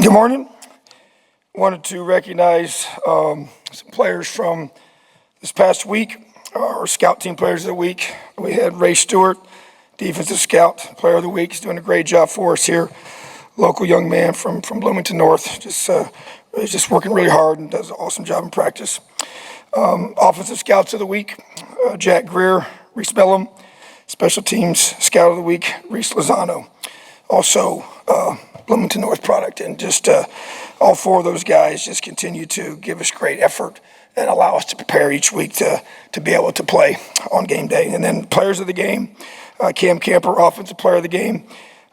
Good morning. Wanted to recognize some players from this past week, our scout team players of the week. We had Ray Stewart, defensive scout player of the week. He's doing a great job for us here. Local young man from Bloomington North, just working really hard and does an awesome job in practice. Offensive scouts of the week, Jack Greer, Reese Bellum. Special teams scout of the week, Reese Lozano. Also, Bloomington North product, and just all four of those guys just continue to give us great effort and allow us to prepare each week to be able to play on game day. And then players of the game, Cam Camper, offensive player of the game,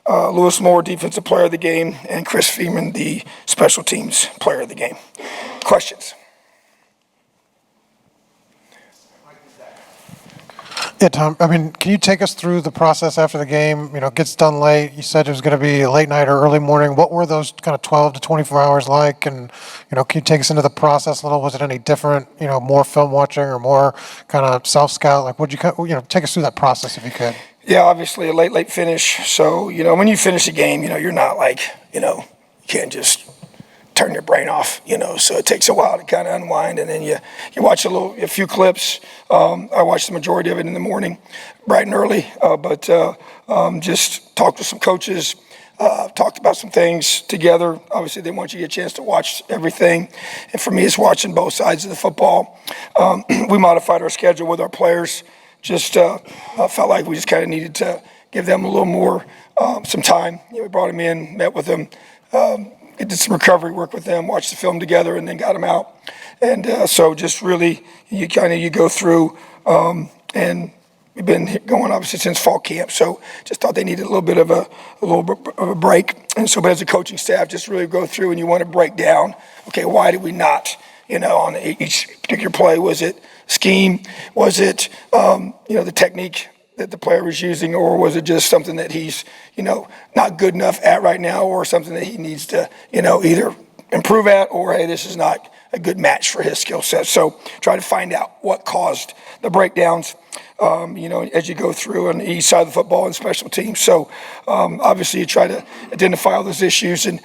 Lewis Moore, defensive player of the game, and Chris Feeman, the special teams player of the game. Questions? Yeah, Tom, can you take us through the process after the game? It gets done late. You said it was going to be a late night or early morning. What were those kind of 12 to 24 hours like? And, can you take us into the process a little? Was it any different, more film watching or more kind of self-scout? Like, take us through that process if you could. Yeah, obviously a late finish. So, when you finish a game, you're not like, you can't just turn your brain off, so it takes a while to kind of unwind, and then you watch a few clips. I watched the majority of it in the morning, bright and early, but just talked with some coaches, talked about some things together. Obviously, they want you to get a chance to watch everything, and for me, it's watching both sides of the football. We modified our schedule with our players, just felt like we just kind of needed to give them a little more, some time. We brought them in, met with them, did some recovery work with them, watched the film together, and then got them out. And so just really, you go through, and we've been going obviously since fall camp. So just thought they needed a little bit of a break. And so, but as a coaching staff, just really go through, and you want to break down. Okay, why did we not? On each particular play, was it scheme? Was it the technique that the player was using, or was it just something that he's, not good enough at right now, or something that he needs to, either improve at, or, hey, this is not a good match for his skill set. So try to find out what caused the breakdowns, as you go through on the east side of the football and special teams. So obviously you try to identify all those issues, and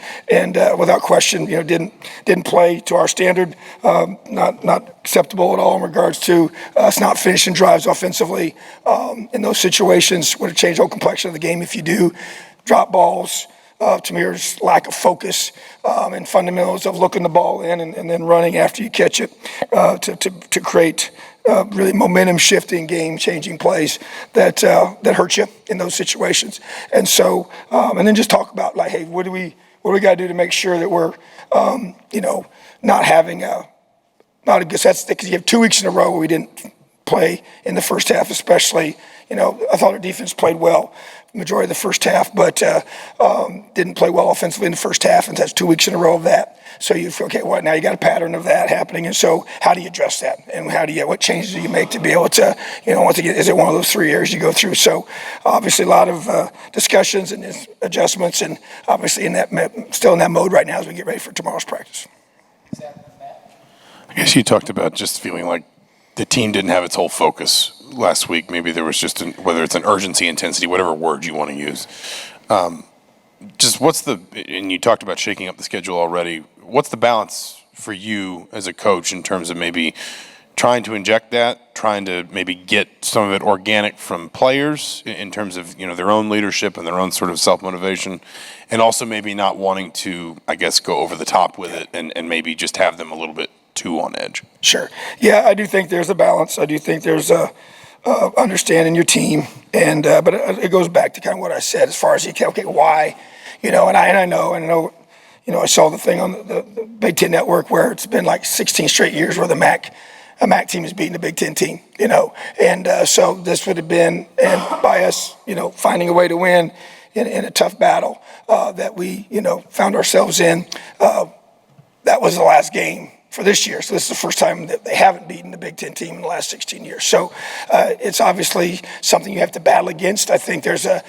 without question, didn't play to our standard, not acceptable at all in regards to us not finishing drives offensively. In those situations, would have changed the whole complexion of the game if you do. Drop balls, to me, there's lack of focus and fundamentals of looking the ball in and then running after you catch it to create really momentum-shifting, game-changing plays that hurt you in those situations. And so, and then just talk about, like, hey, what do we got to do to make sure that we're, not having not a good set, because you have 2 weeks in a row where we didn't play in the first half, especially. I thought our defense played well majority of the first half, but didn't play well offensively in the first half, and that's 2 weeks in a row of that. So you feel, okay, now you got a pattern of that happening, and so how do you address that, and what changes do you make to be able to, once again, is it one of those 3 areas you go through? So obviously a lot of discussions and adjustments, and obviously still in that mode right now as we get ready for tomorrow's practice. I guess you talked about just feeling like the team didn't have its whole focus last week. Maybe there was just whether it's an urgency, intensity, whatever word you want to use. Just and you talked about shaking up the schedule already. What's the balance for you as a coach in terms of maybe trying to inject that, trying to maybe get some of it organic from players in terms of, their own leadership and their own sort of self-motivation, and also maybe not wanting to, I guess, go over the top with it and maybe just have them a little bit too on edge? Sure. Yeah, I do think there's a balance. I do think there's a understanding your team, and but it goes back to kind of what I said as far as why, and I know, I saw the thing on the Big Ten Network where it's been like 16 straight years where a MAC team is beating a Big Ten team, and so this would have been, and by us, finding a way to win in a tough battle that we, found ourselves in. That was the last game for this year. So this is the first time that they haven't beaten the Big Ten team in the last 16 years. So it's obviously something you have to battle against. I think there's a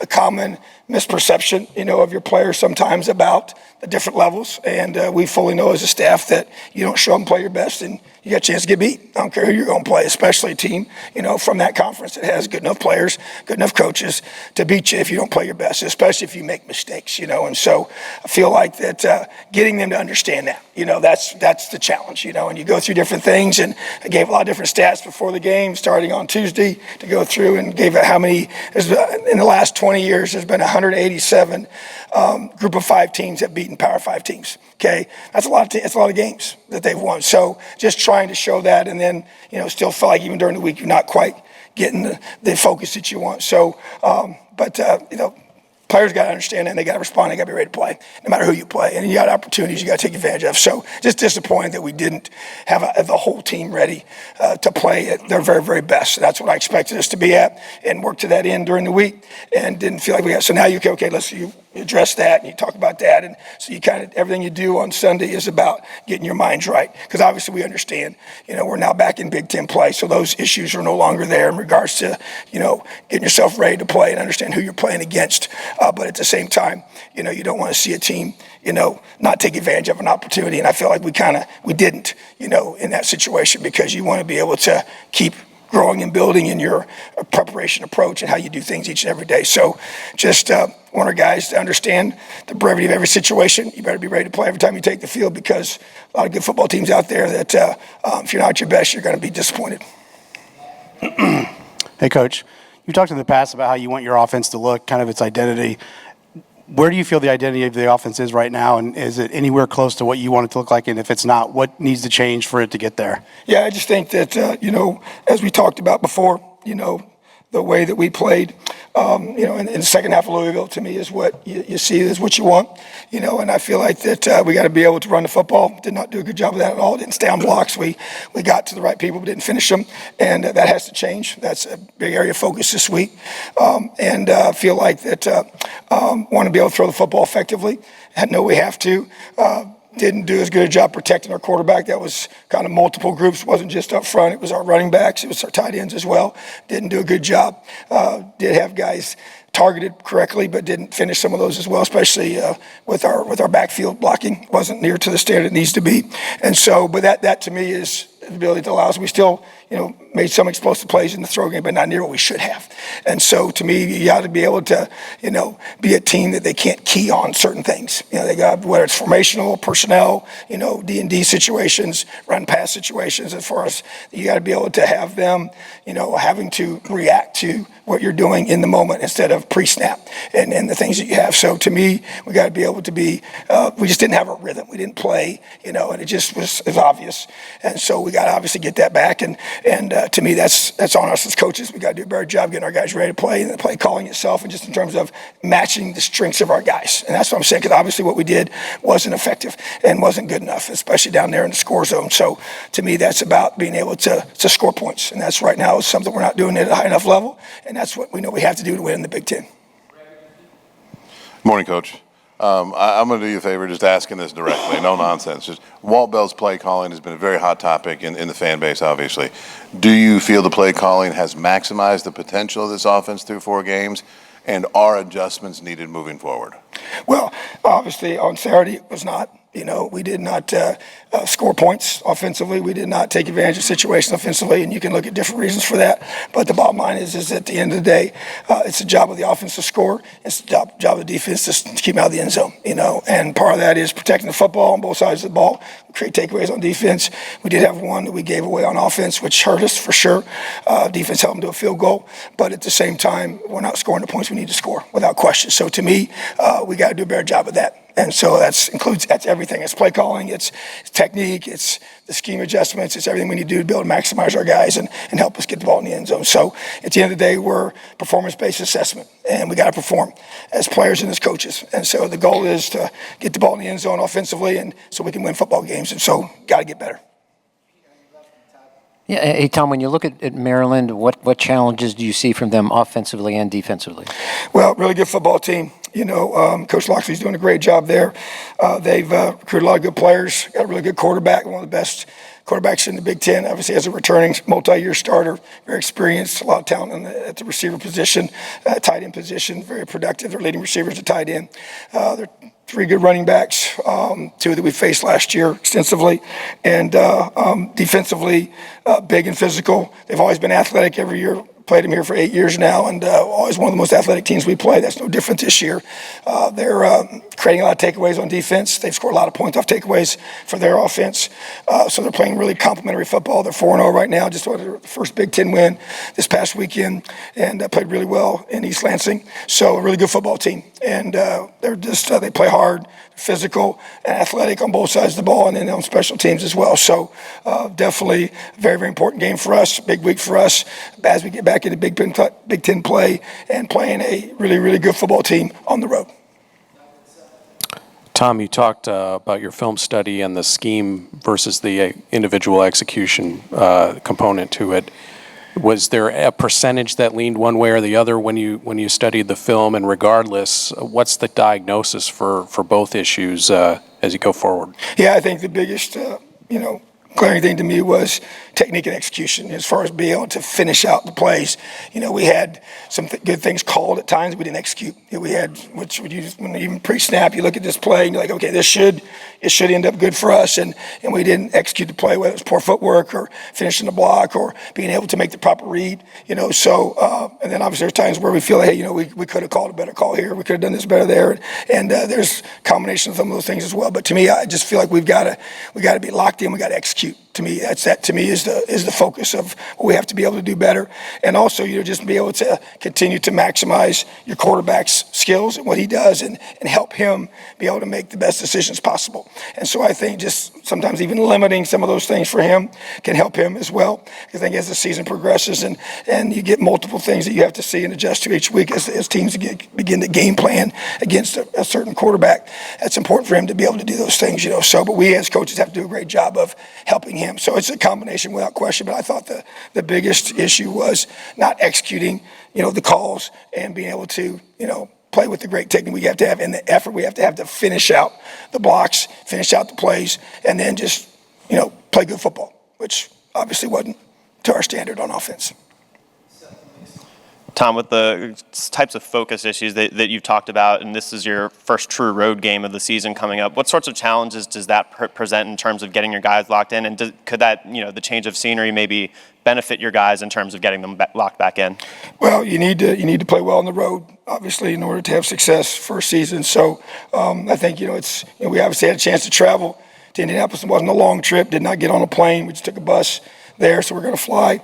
common misperception, of your players sometimes about the different levels. And we fully know as a staff that you don't show up and play your best and you got a chance to get beat. I don't care who you're going to play, especially a team, from that conference that has good enough players, good enough coaches to beat you if you don't play your best, especially if you make mistakes, And so I feel like that getting them to understand that, that's the challenge, and you go through different things. And I gave a lot of different stats before the game, starting on Tuesday, to go through and gave it how many, in the last 20 years, there's been 187 group of 5 teams that beaten Power 5 teams. Okay, that's a lot of games that they've won. So just trying to show that, and then still feel like even during the week you're not quite getting the focus that you want. So, players got to understand that, and they got to respond. They got to be ready to play, no matter who you play. And you got opportunities you got to take advantage of. So just disappointed that we didn't have the whole team ready to play at their very, very best. So that's what I expected us to be at, and work to that end during the week, and didn't feel like we got. So now you address that and you talk about that, and so you kind of everything you do on Sunday is about getting your minds right, because obviously we understand we're now back in Big Ten play, so those issues are no longer there in regards to getting yourself ready to play and understand who you're playing against, but at the same time you don't want to see a team not take advantage of an opportunity, and I feel like we didn't in that situation, because you want to be able to keep growing and building in your preparation approach and how you do things each and every day. So just want our guys to understand the brevity of every situation. You better be ready to play every time you take the field, because a lot of good football teams out there that if you're not your best, you're going to be disappointed. Hey, Coach, you talked in the past about how you want your offense to look, kind of its identity. Where do you feel the identity of the offense is right now, and is it anywhere close to what you want it to look like? And if it's not, what needs to change for it to get there? Yeah, I just think that, as we talked about before, the way that we played, in the second half of Louisville, to me, is what you see is what you want, and I feel like that we got to be able to run the football. Did not do a good job of that at all. Didn't stay on blocks. We got to the right people, but didn't finish them, and that has to change. That's a big area of focus this week, and feel like that want to be able to throw the football effectively. I know we have to. Didn't do as good a job protecting our quarterback. That was kind of multiple groups. It wasn't just up front. It was our running backs. It was our tight ends as well. Didn't do a good job. Did have guys targeted correctly, but didn't finish some of those as well, especially with our backfield blocking. Wasn't near to the standard it needs to be. And so, but that to me is the ability that allows. We still, made some explosive plays in the throw game, but not near what we should have. And so, to me, you got to be able to, be a team that they can't key on certain things. They got, whether it's formational, personnel, D&D situations, run pass situations. As far as you got to be able to have them, having to react to what you're doing in the moment instead of pre-snap and the things that you have. So to me, we got to be able to be. We just didn't have a rhythm. We didn't play, and it just was obvious. And so we got to obviously get that back. And to me, that's on us as coaches. We got to do a better job getting our guys ready to play, and the play calling itself, and just in terms of matching the strengths of our guys. And that's what I'm saying, because obviously what we did wasn't effective and wasn't good enough, especially down there in the score zone. So to me, that's about being able to score points, and that's right now is something we're not doing at a high enough level, and that's what we know we have to do to win in the Big Ten. Morning, Coach. I'm going to do you a favor just asking this directly, no nonsense. Just Walt Bell's play calling has been a very hot topic in the fan base, obviously. Do you feel the play calling has maximized the potential of this offense through 4 games, and are adjustments needed moving forward? Well, obviously on Saturday it was not. We did not score points offensively. We did not take advantage of situations offensively, and you can look at different reasons for that. But the bottom line is at the end of the day, it's the job of the offense to score. It's the job of the defense to keep out of the end zone. And part of that is protecting the football on both sides of the ball. We create takeaways on defense. We did have one that we gave away on offense, which hurt us for sure. Defense helped them do a field goal, but at the same time, we're not scoring the points we need to score without question. So to me, we got to do a better job of that. And so that's everything. It's play calling, it's technique, it's the scheme adjustments, it's everything we need to do to be able to maximize our guys and help us get the ball in the end zone. So at the end of the day, we're performance-based assessment, and we got to perform as players and as coaches. And so the goal is to get the ball in the end zone offensively, and so we can win football games. And so got to get better. Yeah, hey, Tom, when you look at Maryland, what challenges do you see from them offensively and defensively? Well, really good football team. Coach Loxley's doing a great job there. They've recruited a lot of good players, got a really good quarterback, one of the best quarterbacks in the Big Ten. Obviously, as a returning multi-year starter, very experienced, a lot of talent at the receiver position, tight end position, very productive. Their leading receivers are tight end. They're 3 good running backs, 2 that we faced last year extensively, and defensively big and physical. They've always been athletic every year. Played them here for 8 years now, and always one of the most athletic teams we play. That's no different this year. They're creating a lot of takeaways on defense. They've scored a lot of points off takeaways for their offense. So they're playing really complimentary football. They're 4-0 right now, just their first Big Ten win this past weekend, and played really well in East Lansing. So a really good football team. And they're just, they play hard, physical, and athletic on both sides of the ball, and then on special teams as well. So definitely a very, very important game for us, big week for us as we get back into Big Ten play and playing a really, really good football team on the road. Tom, you talked about your film study and the scheme versus the individual execution component to it. Was there a percentage that leaned one way or the other when you studied the film? And regardless, what's the diagnosis for both issues as you go forward? Yeah, I think the biggest, glaring thing to me was technique and execution as far as being able to finish out the plays. We had some good things called at times we didn't execute. We had, when even pre-snap, you look at this play and you're like, okay, it should end up good for us, and we didn't execute the play, whether it was poor footwork or finishing the block or being able to make the proper read, so, and then obviously there's times where we feel, hey, we could have called a better call here, we could have done this better there, and there's a combination of some of those things as well. But to me, I just feel like we got to be locked in, we got to execute. To me, that to me is the focus of what we have to be able to do better, and also just be able to continue to maximize your quarterback's skills and what he does, and help him be able to make the best decisions possible. And so I think just sometimes even limiting some of those things for him can help him as well. I think as the season progresses and you get multiple things that you have to see and adjust to each week as teams begin to game plan against a certain quarterback, that's important for him to be able to do those things. So, but we as coaches have to do a great job of helping him. So it's a combination without question, but I thought the biggest issue was not executing, the calls and being able to, play with the great technique we have to have and the effort we have to finish out the blocks, finish out the plays, and then just, play good football, which obviously wasn't to our standard on offense. Tom, with the types of focus issues that you've talked about, and this is your first true road game of the season coming up, what sorts of challenges does that present in terms of getting your guys locked in? And could that, the change of scenery maybe benefit your guys in terms of getting them locked back in? Well, you need to play well on the road, obviously, in order to have success first season. So I think, we obviously had a chance to travel to Indianapolis. It wasn't a long trip, did not get on a plane. We just took a bus there, so we're going to fly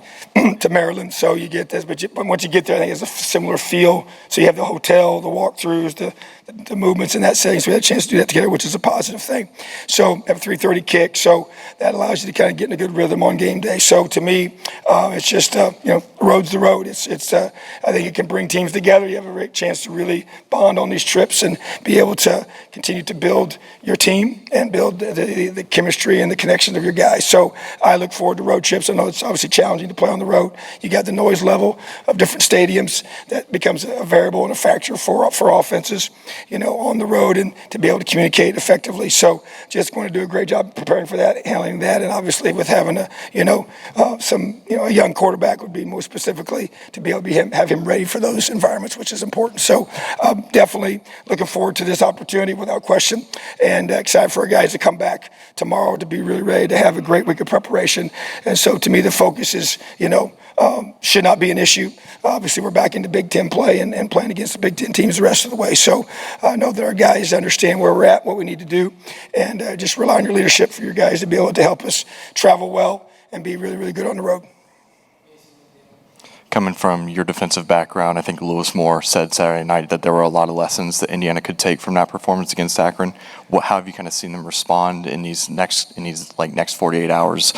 to Maryland. So you get this, but once you get there, I think it's a similar feel. So you have the hotel, the walkthroughs, the movements in that setting. So we had a chance to do that together, which is a positive thing. So have a 3:30 kick, so that allows you to kind of get in a good rhythm on game day. So to me, it's just the road's the road. It's I think it can bring teams together. You have a great chance to really bond on these trips and be able to continue to build your team and build the chemistry and the connection of your guys. So I look forward to road trips. I know it's obviously challenging to play on the road. You got the noise level of different stadiums that becomes a variable and a factor for offenses, on the road, and to be able to communicate effectively. So just going to do a great job preparing for that, handling that, and obviously with having a young quarterback would be more specifically to be able to have him ready for those environments, which is important. So definitely looking forward to this opportunity without question, and excited for our guys to come back tomorrow to be really ready to have a great week of preparation. And so to me, the focus is, should not be an issue. Obviously, we're back into Big Ten play and playing against the Big Ten teams the rest of the way. So I know that our guys understand where we're at, what we need to do, and just rely on your leadership for your guys to be able to help us travel well and be really, really good on the road. Coming from your defensive background, I think Lewis Moore said Saturday night that there were a lot of lessons that Indiana could take from that performance against Akron. How have you kind of seen them respond in these next 48 hours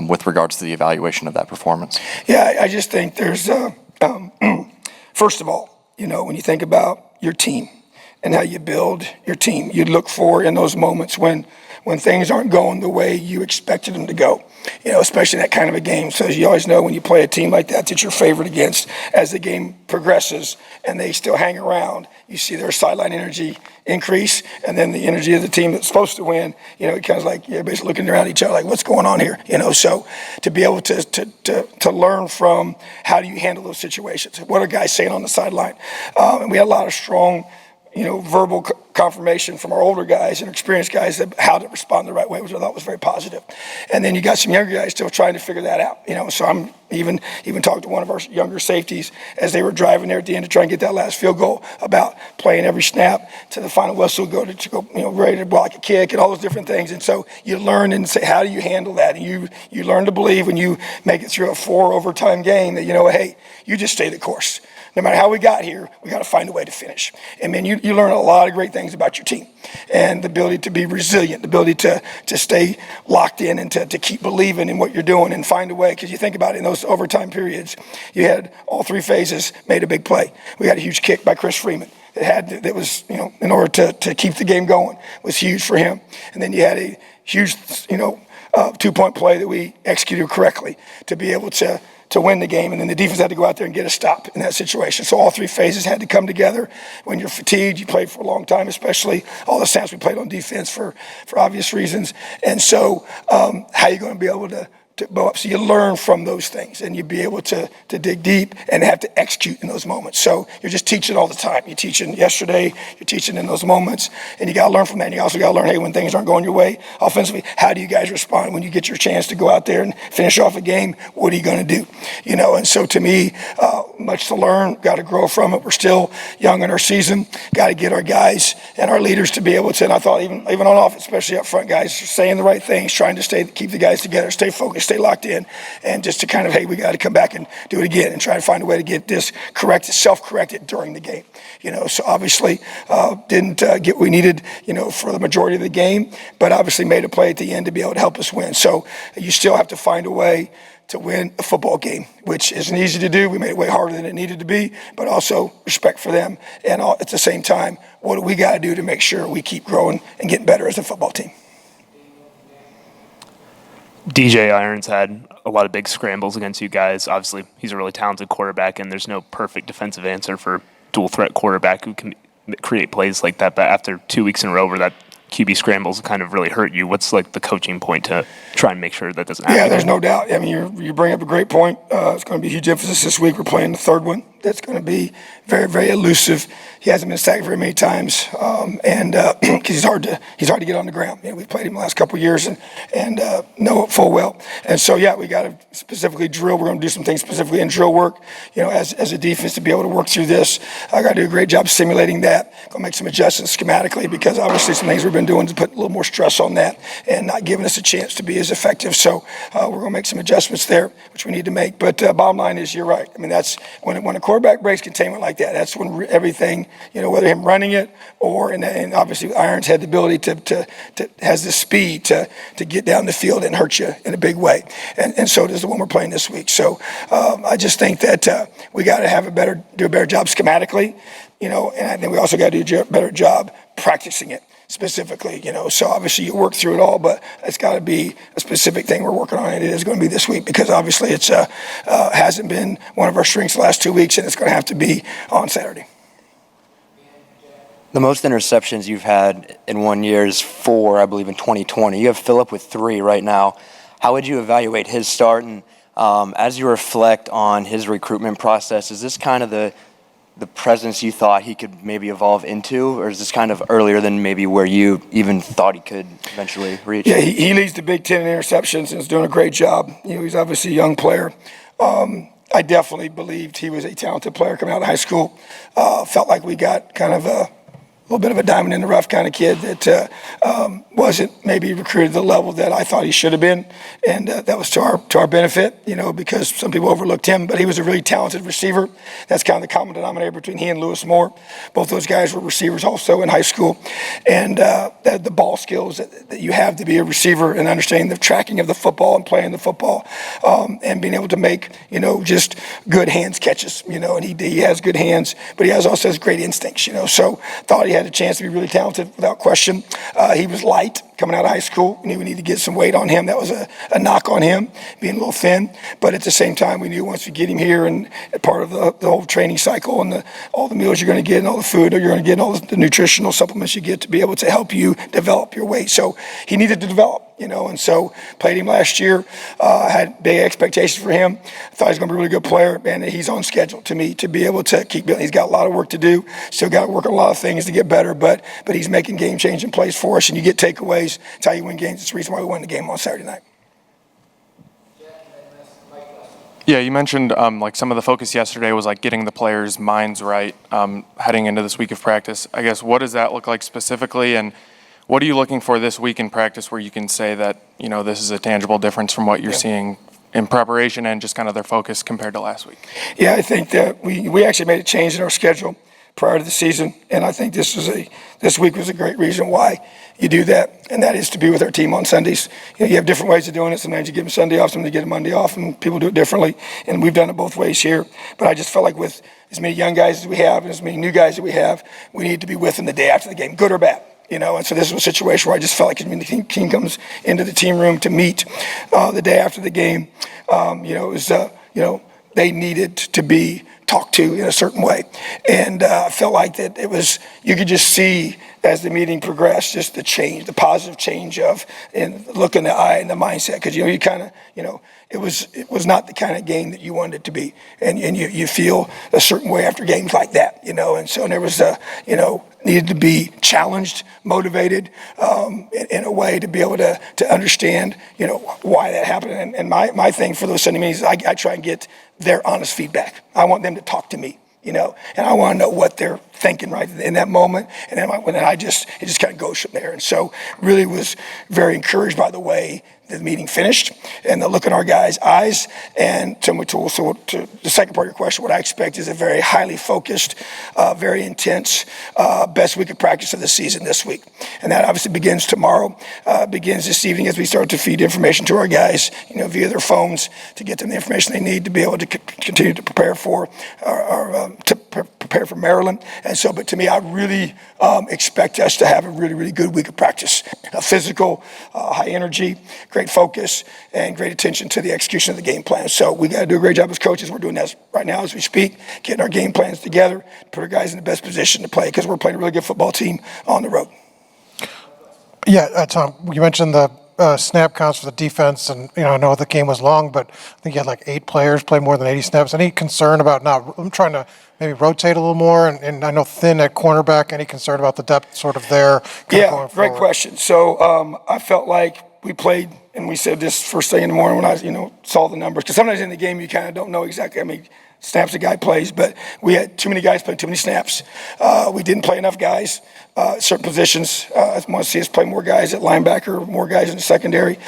with regards to the evaluation of that performance? Yeah, I just think there's first of all, when you think about your team and how you build your team. You look for in those moments when things aren't going the way you expected them to go, especially that kind of a game. So you always know when you play a team like that you're favored against. As the game progresses and they still hang around, you see their sideline energy increase, and then the energy of the team that's supposed to win, it kind of like everybody's looking around each other like, what's going on here? So to be able to learn from how do you handle those situations? What are guys saying on the sideline? And we had a lot of strong verbal confirmation from our older guys and experienced guys that how to respond the right way, which I thought was very positive. And then you got some younger guys still trying to figure that out. So I'm even talked to one of our younger safeties as they were driving there at the end to try and get that last field goal about playing every snap to the final whistle, go ready to block a kick and all those different things. And so you learn and say, how do you handle that? And you learn to believe when you make it through a 4 overtime game that hey, you just stay the course. No matter how we got here, we got to find a way to finish. And man, you learn a lot of great things about your team and the ability to be resilient, the ability to stay locked in and to keep believing in what you're doing and find a way. Because you think about it, in those overtime periods, you had all 3 phases made a big play. We had a huge kick by Chris Freeman that was, in order to keep the game going, was huge for him. And then you had a huge, 2-point play that we executed correctly to be able to win the game, and then the defense had to go out there and get a stop in that situation. So all 3 phases had to come together. When you're fatigued, you played for a long time, especially all the snaps we played on defense for obvious reasons. And so how are you going to be able to bow up? So you learn from those things, and you be able to dig deep and have to execute in those moments. So you're just teaching all the time. You're teaching yesterday, you're teaching in those moments, and you got to learn from that. And you also got to learn, hey, when things aren't going your way offensively, how do you guys respond when you get your chance to go out there and finish off a game? What are you going to do? And so to me, much to learn, got to grow from it. We're still young in our season. Got to get our guys and our leaders to be able to, and I thought even on offense, especially up front, guys saying the right things, trying to keep the guys together, stay focused, stay locked in, and just to kind of, hey, we got to come back and do it again and try to find a way to get this corrected, self-corrected during the game. So obviously didn't get what we needed, for the majority of the game, but obviously made a play at the end to be able to help us win. So you still have to find a way to win a football game, which isn't easy to do. We made it way harder than it needed to be, but also respect for them. And at the same time, what do we got to do to make sure we keep growing and getting better as a football team? DJ Irons had a lot of big scrambles against you guys. Obviously, he's a really talented quarterback, and there's no perfect defensive answer for dual threat quarterback who can create plays like that. But after 2 weeks in a row where that QB scrambles kind of really hurt you, what's like the coaching point to try and make sure that doesn't happen? Yeah, there's no doubt. I mean, you bring up a great point. It's going to be a huge emphasis this week. We're playing the third one. That's going to be very, very elusive. He hasn't been sacked very many times, and because he's hard to get on the ground. We've played him the last couple of years and know it full well. And so, yeah, we got to specifically drill. We're going to do some things specifically in drill work, as a defense to be able to work through this. I got to do a great job simulating that. Going to make some adjustments schematically because obviously some things we've been doing to put a little more stress on that and not giving us a chance to be as effective. So we're going to make some adjustments there, which we need to make. But bottom line is, you're right. I mean, that's when a quarterback breaks containment like that, that's when everything, whether him running it or, and obviously Irons had the ability to has the speed to get down the field and hurt you in a big way. And so does the one we're playing this week. So I just think that we got to do a better job schematically, and I think we also got to do a better job practicing it specifically, so obviously you work through it all, but it's got to be a specific thing we're working on, and it is going to be this week because obviously it's hasn't been one of our strengths the last 2 weeks, and it's going to have to be on Saturday. The most interceptions you've had in 1 year is 4, I believe, in 2020. You have Phillip with 3 right now. How would you evaluate his start? And as you reflect on his recruitment process, is this kind of the presence you thought he could maybe evolve into, or is this kind of earlier than maybe where you even thought he could eventually reach? Yeah, he leads the Big Ten in interceptions and is doing a great job. He's obviously a young player. I definitely believed he was a talented player coming out of high school. Felt like we got kind of a little bit of a diamond in the rough kind of kid that wasn't maybe recruited to the level that I thought he should have been, and that was to our benefit, because some people overlooked him, but he was a really talented receiver. That's kind of the common denominator between he and Lewis Moore. Both those guys were receivers also in high school, and the ball skills that you have to be a receiver and understanding the tracking of the football and playing the football, and being able to make just good hands catches, and he has good hands, but he also has great instincts, so thought he had a chance to be really talented without question. He was light coming out of high school. We knew we needed to get some weight on him. That was a knock on him, being a little thin. But at the same time, we knew once we get him here and part of the whole training cycle and all the meals you're going to get and all the food you're going to get and all the nutritional supplements you get to be able to help you develop your weight. So he needed to develop. And so played him last year, had big expectations for him. I thought he was going to be a really good player, and he's on schedule to me to be able to keep building. He's got a lot of work to do, still got to work on a lot of things to get better, but he's making game-changing plays for us, and you get takeaways. It's how you win games. It's the reason why we won the game on Saturday night. Yeah, you mentioned like some of the focus yesterday was like getting the players' minds right heading into this week of practice. I guess what does that look like specifically, and what are you looking for this week in practice where you can say that, this is a tangible difference from what you're seeing in preparation and just kind of their focus compared to last week? Yeah, I think that we actually made a change in our schedule prior to the season, and I think this week was a great reason why you do that, and that is to be with our team on Sundays. You have different ways of doing it. Sometimes you give them Sunday off, sometimes you get them Monday off, and people do it differently, and we've done it both ways here. But I just felt like with as many young guys as we have and as many new guys that we have, we need to be with them the day after the game, good or bad. And so this was a situation where I just felt like when the team comes into the team room to meet the day after the game, it was, they needed to be talked to in a certain way. And I felt like that you could just see as the meeting progressed, just the change, the positive change in look in the eye and the mindset. Because, you kind of, it was not the kind of game that you wanted it to be. And you feel a certain way after games like that, and so there was, needed to be challenged, motivated in a way to be able to understand, why that happened. And my thing for those Sunday meetings is I try and get their honest feedback. I want them to talk to me, and I want to know what they're thinking right in that moment. And then it just kind of goes from there. And so really was very encouraged by the way the meeting finished and the look in our guys' eyes. And so to the second part of your question, what I expect is a very highly focused, very intense, best week of practice of the season this week. And that obviously begins tomorrow, begins this evening as we start to feed information to our guys, via their phones to get them the information they need to be able to continue to prepare for prepare for Maryland. And so, but to me, I really expect us to have a really, really good week of practice. Physical, high energy, great focus, and great attention to the execution of the game plan. So we got to do a great job as coaches. We're doing that right now as we speak, getting our game plans together, put our guys in the best position to play because we're playing a really good football team on the road. Yeah, Tom, you mentioned the snap counts for the defense, and I know the game was long, but I think you had like 8 players play more than 80 snaps. Any concern about I'm trying to maybe rotate a little more, and I know thin at cornerback. Any concern about the depth sort of there? Yeah, great question. So I felt like we played, and we said this first thing in the morning when I saw the numbers, because sometimes in the game you kind of don't know exactly how many snaps a guy plays, but we had too many guys playing too many snaps. We didn't play enough guys at certain positions. I want to see us play more guys at linebacker, more guys in the secondary.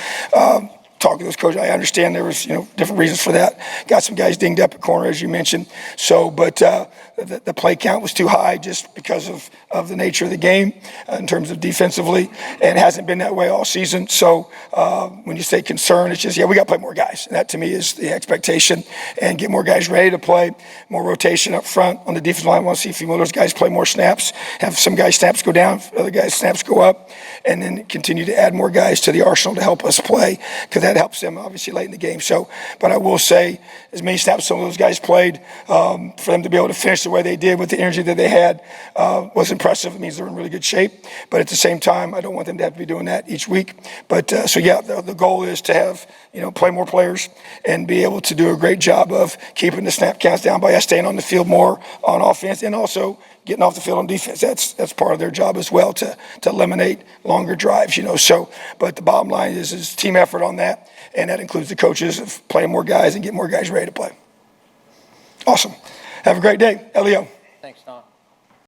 Talking to those coaches, I understand there was different reasons for that. Got some guys dinged up at corner, as you mentioned. So, but the play count was too high just because of the nature of the game in terms of defensively, and it hasn't been that way all season. So when you say concern, it's just, we got to play more guys. And that to me is the expectation, and get more guys ready to play, more rotation up front on the defensive line. I want to see a few more of those guys play more snaps, have some guys' snaps go down, other guys' snaps go up, and then continue to add more guys to the arsenal to help us play, because that helps them obviously late in the game. So, but I will say, as many snaps some of those guys played, for them to be able to finish the way they did with the energy that they had was impressive. It means they're in really good shape. But at the same time, I don't want them to have to be doing that each week. But the goal is to have play more players and be able to do a great job of keeping the snap counts down by us staying on the field more on offense, and also getting off the field on defense. That's part of their job as well, to eliminate longer drives. So, but the bottom line is team effort on that, and that includes the coaches of playing more guys and getting more guys ready to play. Awesome. Have a great day. Elio.